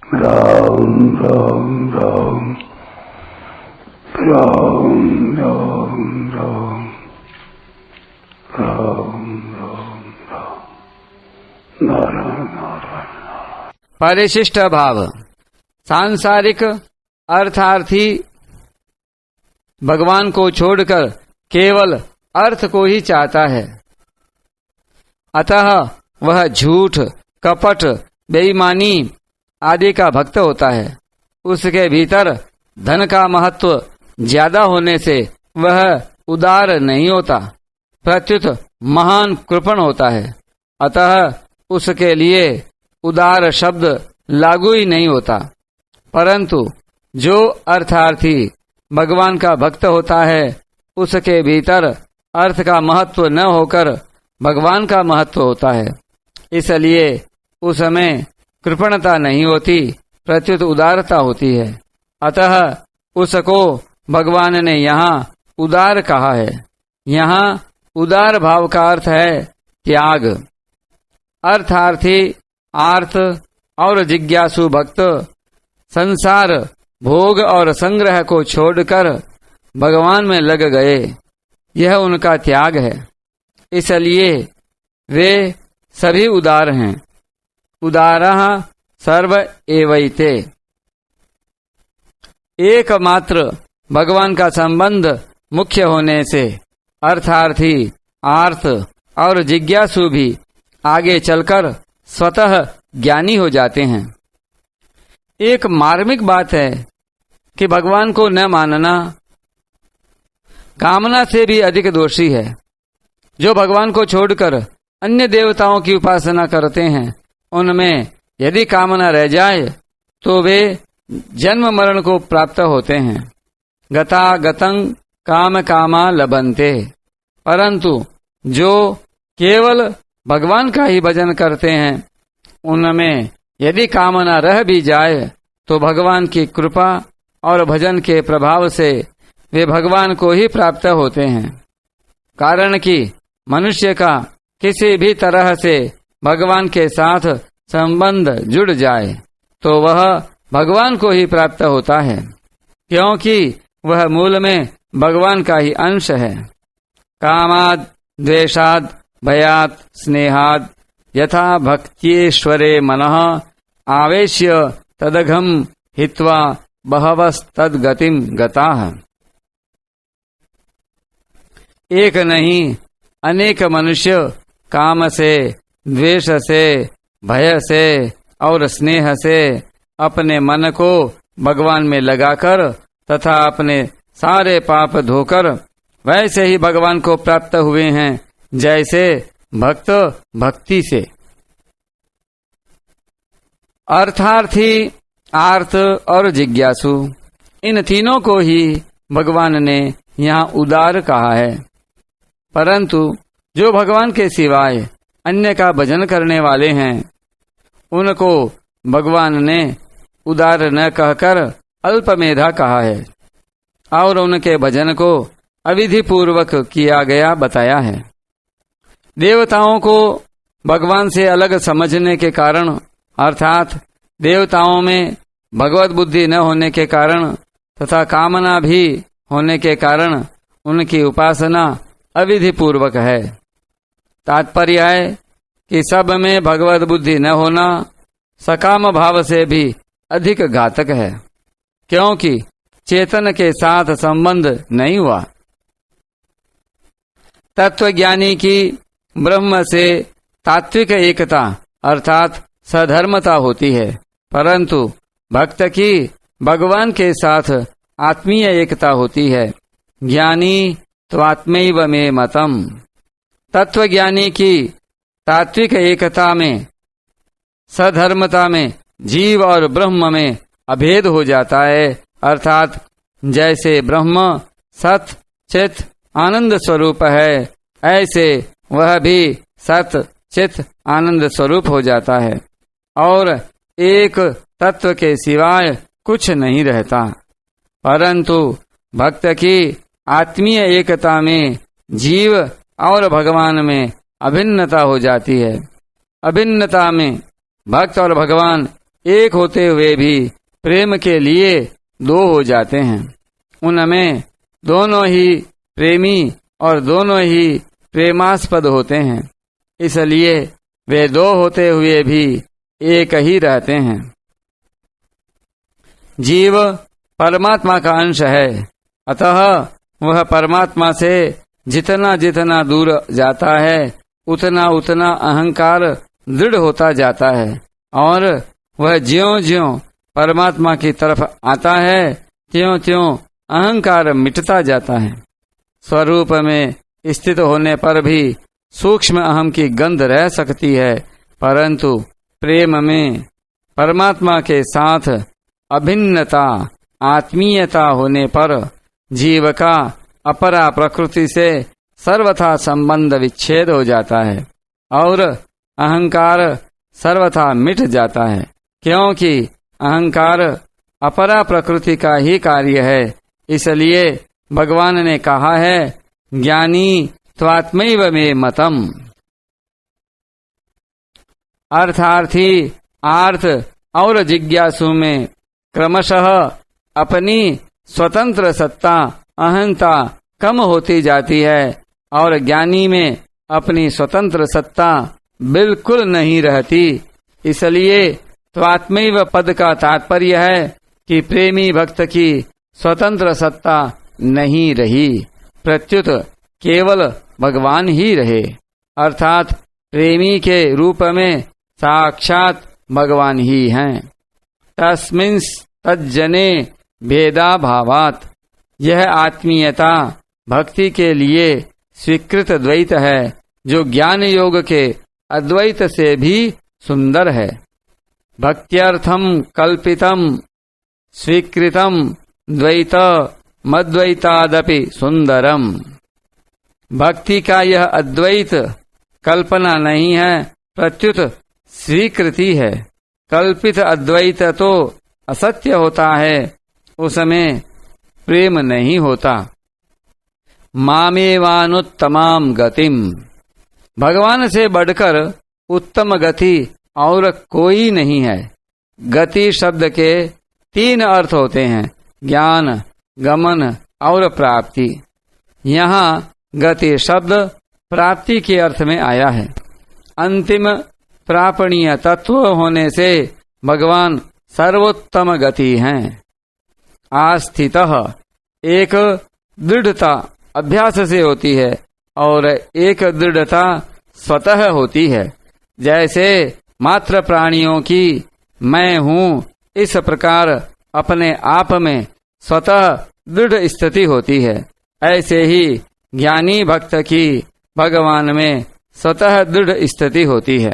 राम राम राम राम राम राम राम राम राम नारायण नारायण। परिशिष्ट भाव। सांसारिक अर्थार्थी भगवान को छोड़कर केवल अर्थ को ही चाहता है, अतः वह झूठ, कपट, बेईमानी आदि का भक्त होता है। उसके भीतर धन का महत्व ज्यादा होने से वह उदार नहीं होता, प्रत्युत महान कृपण होता है। अतः उसके लिए उदार शब्द लागू ही नहीं होता। परंतु जो अर्थार्थी भगवान का भक्त होता है, उसके भीतर अर्थ का महत्व न होकर भगवान का महत्व होता है, इसलिए उसमें कृपणता नहीं होती, प्रत्युत उदारता होती है। अतः उसको भगवान ने यहाँ उदार कहा है। यहाँ उदार भाव का अर्थ है त्याग। अर्थार्थी आर्त और जिज्ञासु भक्त संसार भोग और संग्रह को छोड़कर भगवान में लग गए, यह उनका त्याग है। इसलिए वे सभी उदार हैं। उदारः सर्व एवैते। एकमात्र भगवान का संबंध मुख्य होने से अर्थार्थी, आर्त और जिज्ञासु भी आगे चलकर स्वतः ज्ञानी हो जाते हैं। एक मार्मिक बात है कि भगवान को न मानना कामना से भी अधिक दोषी है। जो भगवान को छोड़कर अन्य देवताओं की उपासना करते हैं, उनमें यदि कामना रह जाए तो वे जन्म मरण को प्राप्त होते हैं। गता गतं काम कामा लभन्ते। परंतु जो केवल भगवान का ही भजन करते हैं, उनमें यदि कामना रह भी जाए तो भगवान की कृपा और भजन के प्रभाव से वे भगवान को ही प्राप्त होते हैं। कारण कि मनुष्य का किसी भी तरह से भगवान के साथ संबंध जुड़ जाए तो वह भगवान को ही प्राप्त होता है, क्योंकि वह मूल में भगवान का ही अंश है। कामाद द्वेषाद भयात स्नेहाद यथा भक्त्येश्वरे मनः आवेश्य तदघम हित्वा बहवस्तद्गतिम गताः। एक नहीं अनेक मनुष्य काम से, द्वेष से, भय से और स्नेह से अपने मन को भगवान में लगाकर तथा अपने सारे पाप धोकर वैसे ही भगवान को प्राप्त हुए हैं जैसे भक्त भक्ति से। अर्थार्थी, आर्त और जिज्ञासु, इन तीनों को ही भगवान ने यहाँ उदार कहा है। परंतु जो भगवान के सिवाय अन्य का भजन करने वाले हैं, उनको भगवान ने उदार न कहकर अल्पमेधा कहा है और उनके भजन को अविधि पूर्वक किया गया बताया है। देवताओं को भगवान से अलग समझने के कारण, अर्थात देवताओं में भगवत बुद्धि न होने के कारण तथा कामना भी होने के कारण उनकी उपासना अविधि पूर्वक है। तात्पर्य है कि सब में भगवत बुद्धि न होना सकाम भाव से भी अधिक घातक है, क्योंकि चेतन के साथ संबंध नहीं हुआ। तत्वज्ञानी की ब्रह्म से तात्विक एकता अर्थात सधर्मता होती है, परंतु भक्त की भगवान के साथ आत्मीय एकता होती है। ज्ञानी त्वात्मैव मे मतम। तत्वज्ञानी की तात्विक एकता में, सधर्मता में जीव और ब्रह्म में अभेद हो जाता है, अर्थात जैसे ब्रह्म सत चित आनंद स्वरूप है, ऐसे वह भी सत चित आनंद स्वरूप हो जाता है और एक तत्व के सिवाय कुछ नहीं रहता। परंतु भक्त की आत्मीय एकता में जीव और भगवान में अभिन्नता हो जाती है। अभिन्नता में भक्त और भगवान एक होते हुए भी प्रेम के लिए दो हो जाते हैं। उनमें दोनों ही प्रेमी और दोनों ही प्रेमास्पद होते हैं, इसलिए वे दो होते हुए भी एक ही रहते हैं। जीव परमात्मा का अंश है, अतः वह परमात्मा से जितना जितना दूर जाता है उतना उतना अहंकार दृढ़ होता जाता है, और वह ज्यों ज्यों परमात्मा की तरफ आता है त्यों त्यों अहंकार मिटता जाता है। स्वरूप में स्थित होने पर भी सूक्ष्म अहम की गंध रह सकती है, परंतु प्रेम में परमात्मा के साथ अभिन्नता आत्मीयता होने पर जीव का अपरा प्रकृति से सर्वथा संबंध विच्छेद हो जाता है और अहंकार सर्वथा मिट जाता है, क्योंकि अहंकार अपरा प्रकृति का ही कार्य है। इसलिए भगवान ने कहा है, ज्ञानी त्वात्मैव मे मतम। अर्थार्थी आर्थ और जिज्ञासु में क्रमशः अपनी स्वतंत्र सत्ता अहंता कम होती जाती है और ज्ञानी में अपनी स्वतंत्र सत्ता बिल्कुल नहीं रहती। इसलिए त्वात्मैव पद का तात्पर्य है कि प्रेमी भक्त की स्वतंत्र सत्ता नहीं रही, प्रत्युत केवल भगवान ही रहे, अर्थात प्रेमी के रूप में साक्षात भगवान ही हैं। तस्मिंस् तज्जने भेदा भावात, यह आत्मीयता भक्ति के लिए स्वीकृत द्वैत है, जो ज्ञान योग के अद्वैत से भी सुंदर है। भक्त्यर्थम कल्पितम स्वीकृतम द्वैत मद्वैतादपि सुंदरम। भक्ति का यह अद्वैत कल्पना नहीं है, प्रत्युत स्वीकृति है। कल्पित अद्वैत तो असत्य होता है, उसमें प्रेम नहीं होता। मामेवानुत्तमाम गतिम, भगवान से बढ़कर उत्तम गति और कोई नहीं है। गति शब्द के तीन अर्थ होते हैं, ज्ञान, गमन और प्राप्ति। यहाँ गति शब्द प्राप्ति के अर्थ में आया है। अंतिम प्रापणीय तत्व होने से भगवान सर्वोत्तम गति हैं। आस्थितः, एक दृढ़ता अभ्यास से होती है और एक दृढ़ता स्वतः होती है। जैसे मात्र प्राणियों की मैं हूँ, इस प्रकार अपने आप में स्वतः दृढ़ स्थिति होती है, ऐसे ही ज्ञानी भक्त की भगवान में स्वतः दृढ़ स्थिति होती है।